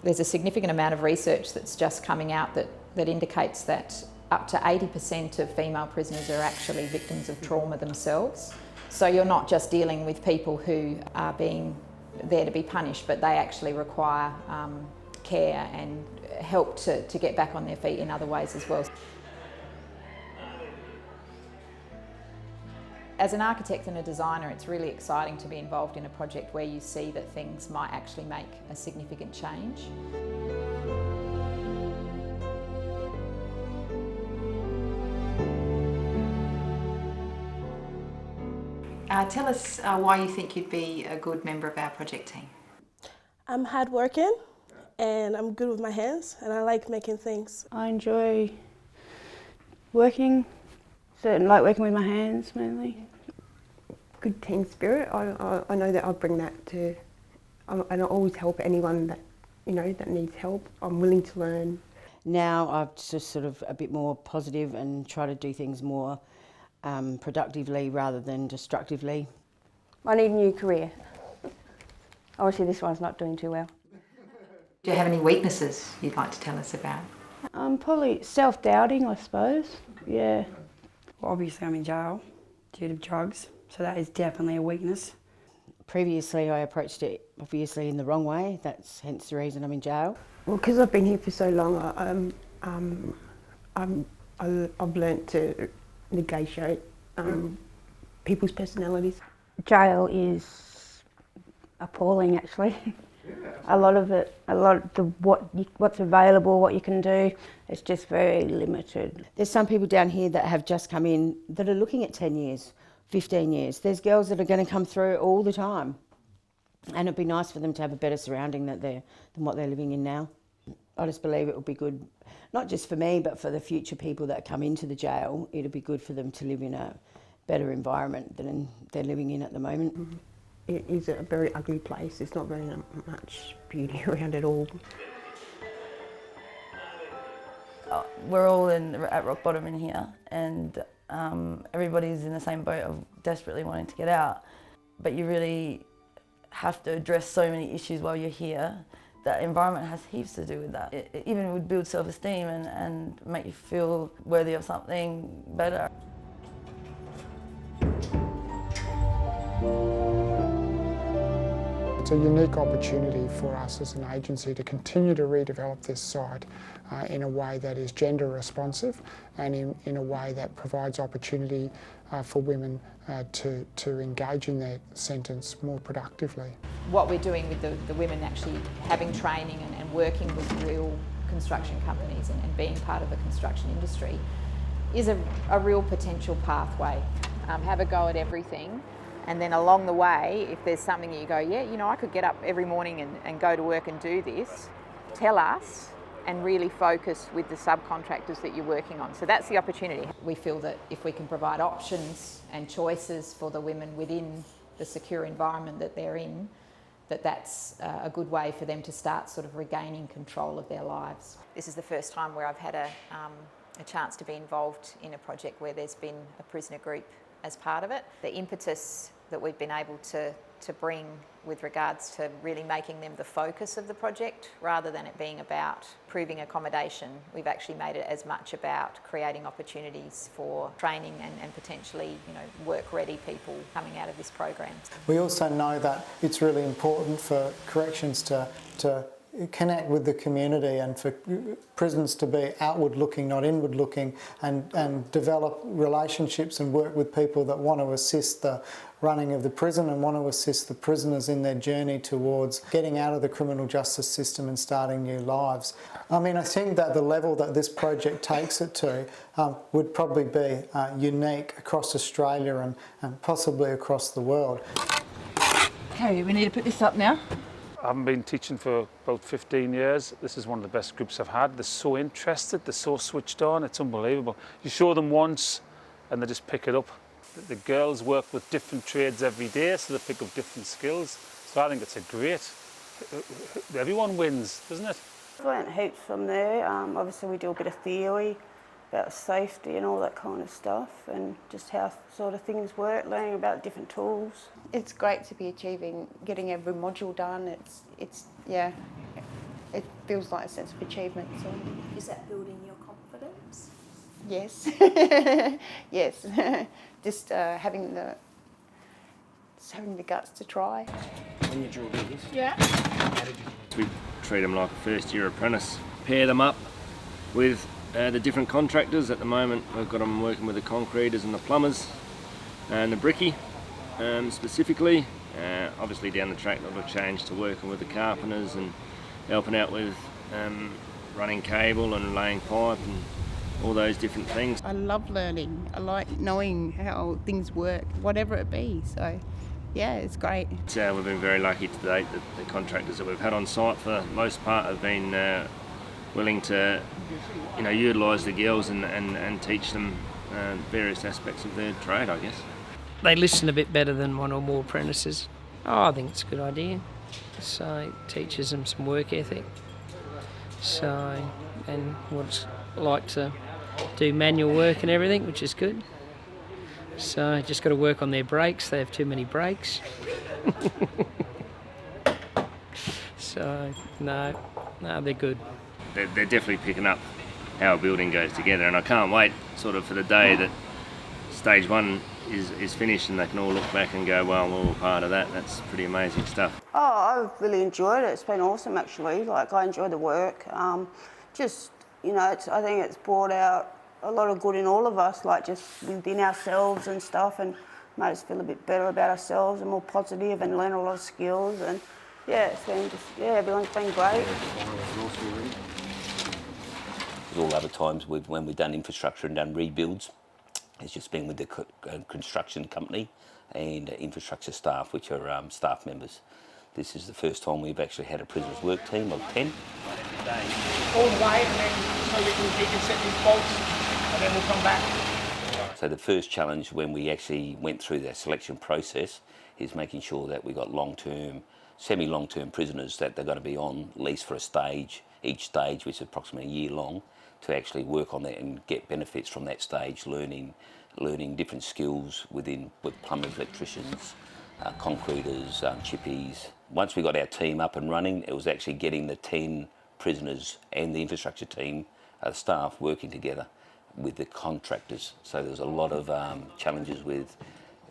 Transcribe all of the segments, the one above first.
There's a significant amount of research that's just coming out that indicates that up to 80% of female prisoners are actually victims of trauma themselves. So you're not just dealing with people who are being there to be punished, but they actually require care and help to get back on their feet in other ways as well. As an architect and a designer, it's really exciting to be involved in a project where you see that things might actually make a significant change. Tell us why you think you'd be a good member of our project team. I'm hardworking and I'm good with my hands and I like making things. I enjoy working, like working with my hands mainly. Good team spirit. I know that I'll bring that to, and I always help anyone that, that needs help. I'm willing to learn. Now I've just sort of a bit more positive and try to do things more productively rather than destructively. I need a new career. Obviously this one's not doing too well. Do you have any weaknesses you'd like to tell us about? Probably self-doubting, I suppose, yeah. Well, obviously I'm in jail due to drugs, so that is definitely a weakness. Previously I approached it obviously in the wrong way, that's hence the reason I'm in jail. Well, because I've been here for so long, I've learnt to negotiate people's personalities. Jail is appalling actually. A lot of what's available, what you can do, it's just very limited. There's some people down here that have just come in that are looking at 10 years, 15 years. There's girls that are going to come through all the time. And it'd be nice for them to have a better surrounding than what they're living in now. I just believe it will be good, not just for me, but for the future people that come into the jail. It'll be good for them to live in a better environment than they're living in at the moment. Mm-hmm. It is a very ugly place. There's not very much beauty around at all. We're all at rock bottom in here, and everybody's in the same boat of desperately wanting to get out. But you really have to address so many issues while you're here. That environment has heaps to do with that. It even would build self-esteem and make you feel worthy of something better. It's a unique opportunity for us as an agency to continue to redevelop this site in a way that is gender responsive and in a way that provides opportunity for women to engage in their sentence more productively. What we're doing with the women actually having training and working with real construction companies and being part of the construction industry is a real potential pathway. Have a go at everything. And then along the way, if there's something that you go, yeah, I could get up every morning and go to work and do this, tell us and really focus with the subcontractors that you're working on. So that's the opportunity. We feel that if we can provide options and choices for the women within the secure environment that they're in, that's a good way for them to start sort of regaining control of their lives. This is the first time where I've had a chance to be involved in a project where there's been a prisoner group as part of it. The impetus that we've been able to bring with regards to really making them the focus of the project rather than it being about proving accommodation. We've actually made it as much about creating opportunities for training and potentially work-ready people coming out of this program. We also know that it's really important for corrections to connect with the community and for prisons to be outward looking, not inward looking, and develop relationships and work with people that want to assist the running of the prison and want to assist the prisoners in their journey towards getting out of the criminal justice system and starting new lives. I mean, I think that the level that this project takes it to would probably be unique across Australia and possibly across the world. Okay, we need to put this up now. I haven't been teaching for about 15 years. This is one of the best groups I've had. They're so interested, they're so switched on, it's unbelievable. You show them once and they just pick it up. The girls work with different trades every day, so they pick up different skills. So I think it's a great, everyone wins, doesn't it? I've learnt heaps from there. Obviously we do a bit of theory about safety and all that kind of stuff and just how sort of things work, learning about different tools. It's great to be getting every module done. It's it feels like a sense of achievement. So Is that building your confidence? yes, yes, just having the guts to try. When you draw these, Yeah. we treat them like a first-year apprentice. Pair them up with the different contractors. At the moment, we've got them working with the concreters and the plumbers and the brickie specifically. Obviously down the track they'll change to working with the carpenters and helping out with running cable and laying pipe and all those different things. I love learning. I like knowing how things work, whatever it be. So, yeah, it's great. We've been very lucky to date that the contractors that we've had on site for the most part have been willing to, utilise the girls and teach them various aspects of their trade, I guess. They listen a bit better than one or more apprentices. I think it's a good idea. So it teaches them some work ethic. So, and what it's like to do manual work and everything, which is good. So just got to work on their brakes. They have too many brakes. So no, they're good. They're definitely picking up how a building goes together, and I can't wait sort of for the day that stage one is finished and they can all look back and go, well, we're all part of that. That's pretty amazing stuff. Oh, I've really enjoyed it. It's been awesome, actually. Like, I enjoy the work. I think it's brought out a lot of good in all of us, like just within ourselves and stuff, and made us feel a bit better about ourselves and more positive and learn a lot of skills. And yeah, it's been everyone's been great. All other times when we've done infrastructure and done rebuilds, it's just been with the construction company and infrastructure staff, which are staff members. This is the first time we've actually had a prisoners' work team of 10. All the way, and then so he can set these bolts, and then we'll come back. So the first challenge when we actually went through the selection process is making sure that we got long-term, semi-long-term prisoners that they're going to be on lease for a stage, each stage, which is approximately a year long, to actually work on that and get benefits from that stage, learning different skills with plumbers, electricians, concreters, chippies. Once we got our team up and running, it was actually getting the 10 prisoners and the infrastructure team, staff, working together with the contractors. So there was a lot of challenges with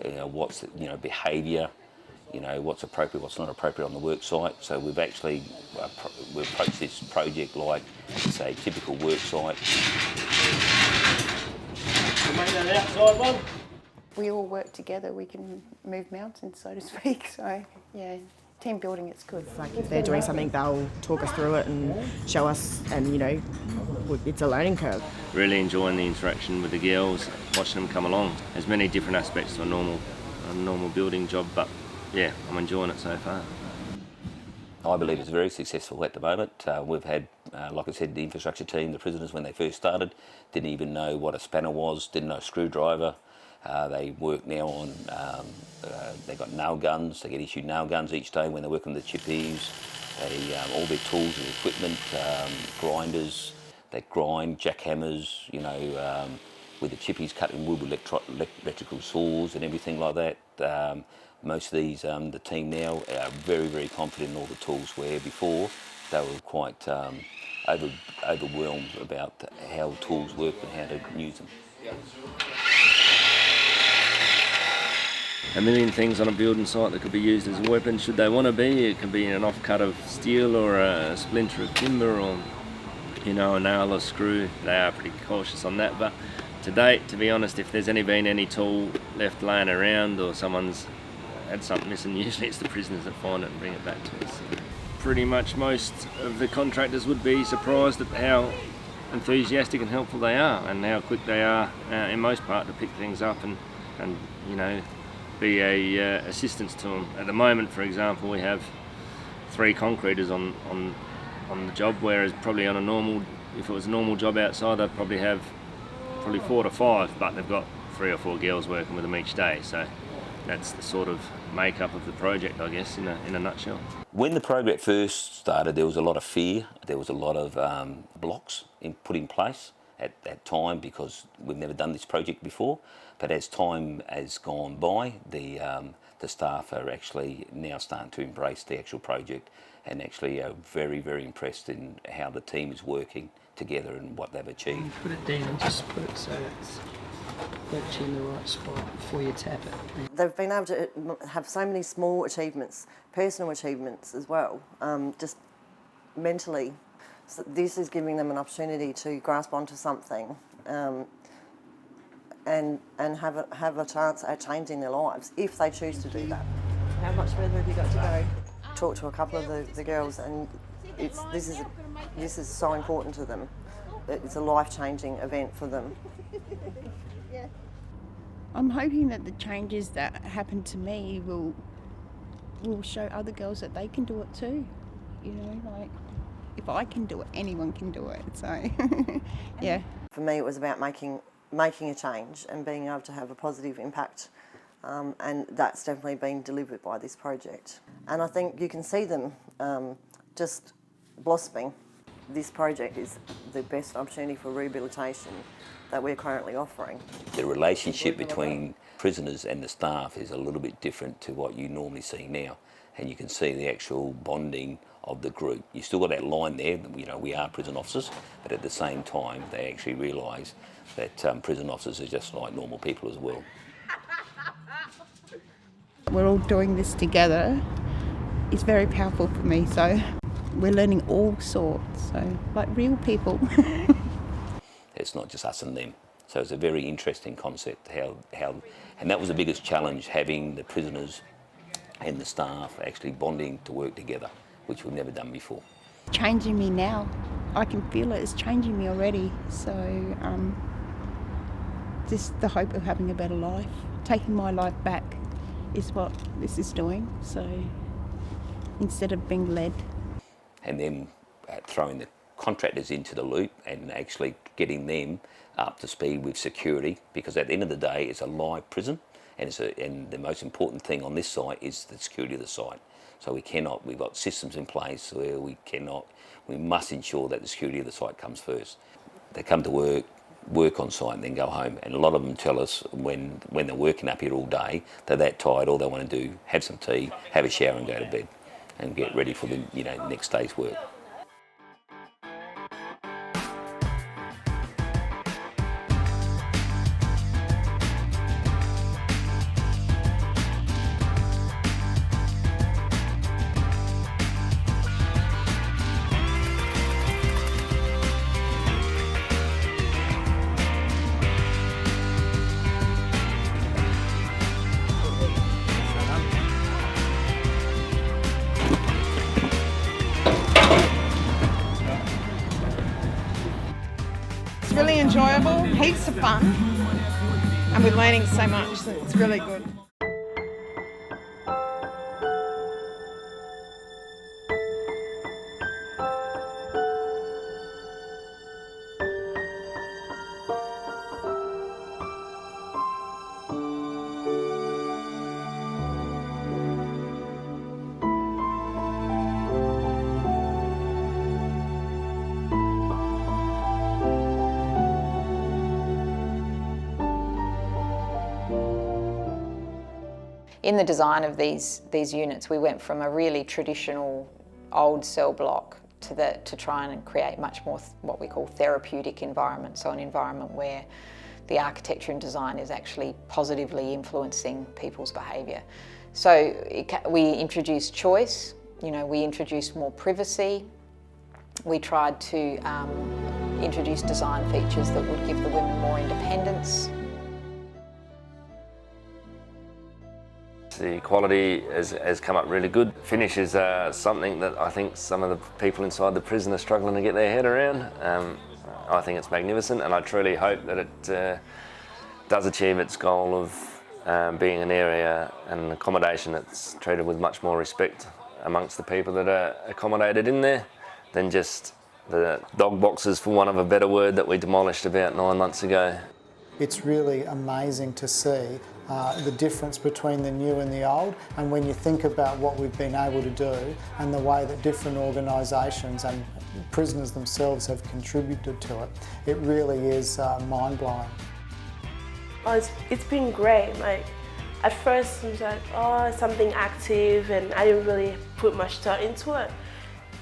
what's behaviour, what's appropriate, what's not appropriate on the work site. So we've actually we've approached this project like it's a typical work site. You make that outside one. We all work together, we can move mountains, so to speak. So yeah, team building, it's good. Like if they're doing something, they'll talk us through it and show us, and it's a learning curve. Really enjoying the interaction with the girls, watching them come along. There's many different aspects to a normal building job, but yeah, I'm enjoying it so far. I believe it's very successful at the moment. We've had, like I said, the infrastructure team, the prisoners when they first started, didn't even know what a spanner was, didn't know a screwdriver. They work now on, they've got nail guns, they get issued nail guns each day when they're working with the chippies. All their tools and equipment, grinders, they grind, jackhammers, with the chippies cutting wood with electrical saws and everything like that. Most of these, the team now are very, very confident in all the tools, where before they were quite overwhelmed about how tools work and how to use them. A million things on a building site that could be used as a weapon should they want to be. It could be an offcut of steel or a splinter of timber or, a nail or screw. They are pretty cautious on that, but to date, to be honest, if there's been any tool left laying around or someone's had something missing, usually it's the prisoners that find it and bring it back to us. Pretty much most of the contractors would be surprised at how enthusiastic and helpful they are and how quick they are, in most part, to pick things up and be a assistance to them. At the moment, for example, we have 3 concreters on the job, whereas probably if it was a normal job outside, they'd probably have 4 to 5, but they've got 3 or 4 girls working with them each day. So that's the sort of makeup of the project, I guess, in a nutshell. When the project first started, there was a lot of fear. There was a lot of blocks put in place at that time because we've never done this project before. But as time has gone by, the the staff are actually now starting to embrace the actual project and actually are very, very impressed in how the team is working together and what they've achieved. Put it down and just put it so it's actually in the right spot before you tap it. They've been able to have so many small achievements, personal achievements as well, just mentally. So this is giving them an opportunity to grasp onto something and have a chance at changing their lives if they choose to do that. How much further have you got to go? Talked to a couple of the girls, and this is so important to them. It's a life-changing event for them. I'm hoping that the changes that happened to me will show other girls that they can do it too. You know, like, if I can do it, anyone can do it. So, yeah. For me, it was about making a change and being able to have a positive impact, and that's definitely been delivered by this project. And I think you can see them just blossoming. This project is the best opportunity for rehabilitation that we're currently offering. The relationship between prisoners and the staff is a little bit different to what you normally see now, and you can see the actual bonding of the group. You still got that line there, you know, we are prison officers, but at the same time they actually realise that prison officers are just like normal people as well. We're all doing this together. It's very powerful for me, so we're learning all sorts, so like real people. It's not just us and them. So it's a very interesting concept, and that was the biggest challenge, having the prisoners and the staff actually bonding to work together, which we've never done before. Changing me now. I can feel it. It's changing me already. So just the hope of having a better life, taking my life back is what this is doing. So instead of being led. And then throwing the contractors into the loop and actually getting them up to speed with security, because at the end of the day it's a live prison, and the most important thing on this site is the security of the site. So we've got systems in place where we must ensure that the security of the site comes first. They come to work on site and then go home, and a lot of them tell us when they're working up here all day, they're that tired, all they want to do, have some tea, have a shower and go to bed and get ready for the next day's work. It's really enjoyable, heaps of fun, and we're learning so much, so it's really good. In the design of these units, we went from a really traditional old cell block to try and create much more what we call therapeutic environment, so an environment where the architecture and design is actually positively influencing people's behaviour. So we introduced choice, we introduced more privacy, we tried to introduce design features that would give the women more independence. The quality has come up really good. Finish is something that I think some of the people inside the prison are struggling to get their head around. I think it's magnificent, and I truly hope that it does achieve its goal of being an area and accommodation that's treated with much more respect amongst the people that are accommodated in there than just the dog boxes, for want of a better word, that we demolished about 9 months ago. It's really amazing to see the difference between the new and the old, and when you think about what we've been able to do and the way that different organisations and prisoners themselves have contributed to it, it really is mind-blowing. Oh, it's been great. At first I was like, oh, something active, and I didn't really put much thought into it.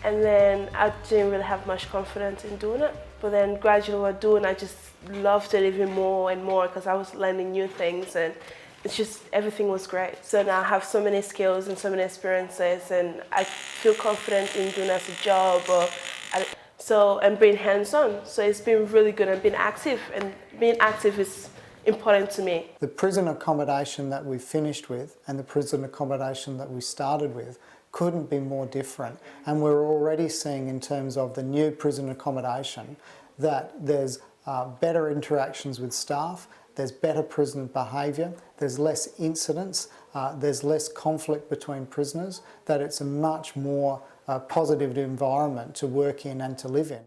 And then I didn't really have much confidence in doing it. But then gradually while doing, I just loved it even more and more because I was learning new things, and it's just, everything was great. So now I have so many skills and so many experiences, and I feel confident in doing it as a job, and being hands-on. So it's been really good, and being active is important to me. The prison accommodation that we finished with and the prison accommodation that we started with couldn't be more different. And we're already seeing, in terms of the new prison accommodation, that there's better interactions with staff, there's better prison behaviour, there's less incidents, there's less conflict between prisoners, that it's a much more positive environment to work in and to live in.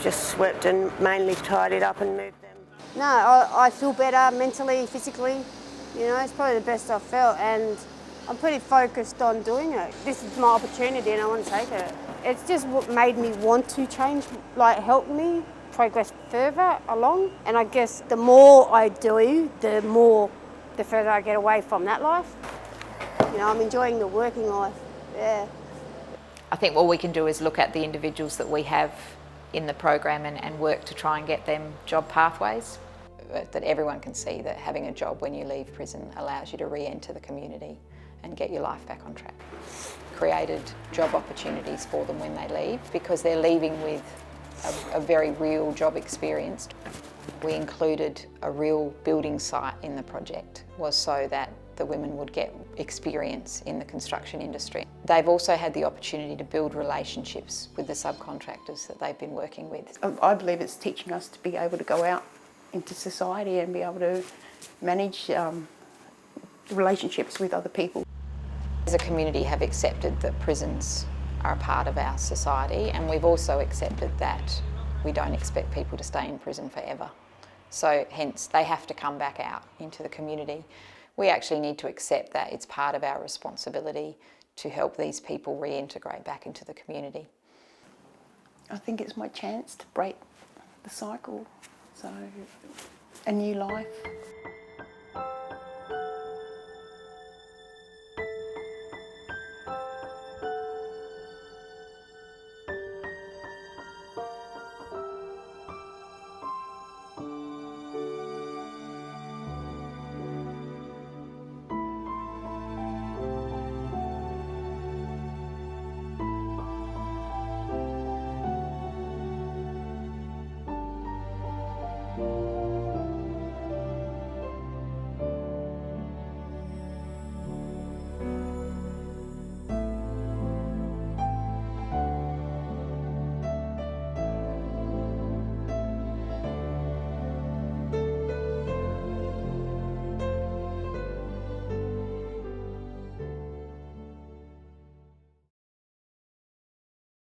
Just swept and mainly tidied up and moved them. No, I feel better mentally, physically. You know, it's probably the best I've felt, and I'm pretty focused on doing it. This is my opportunity and I want to take it. It's just what made me want to change, like help me progress further along. And I guess the more I do, the further I get away from that life. You know, I'm enjoying the working life, yeah. I think what we can do is look at the individuals that we have in the program and work to try and get them job pathways. That everyone can see that having a job when you leave prison allows you to re-enter the community and get your life back on track. Created job opportunities for them when they leave, because they're leaving with a very real job experience. We included a real building site in the project, was so that the women would get experience in the construction industry. They've also had the opportunity to build relationships with the subcontractors that they've been working with. I believe it's teaching us to be able to go out into society and be able to manage relationships with other people. As a community have accepted that prisons are a part of our society, and we've also accepted that we don't expect people to stay in prison forever. So hence they have to come back out into the community. We actually need to accept that it's part of our responsibility to help these people reintegrate back into the community. I think it's my chance to break the cycle, so a new life.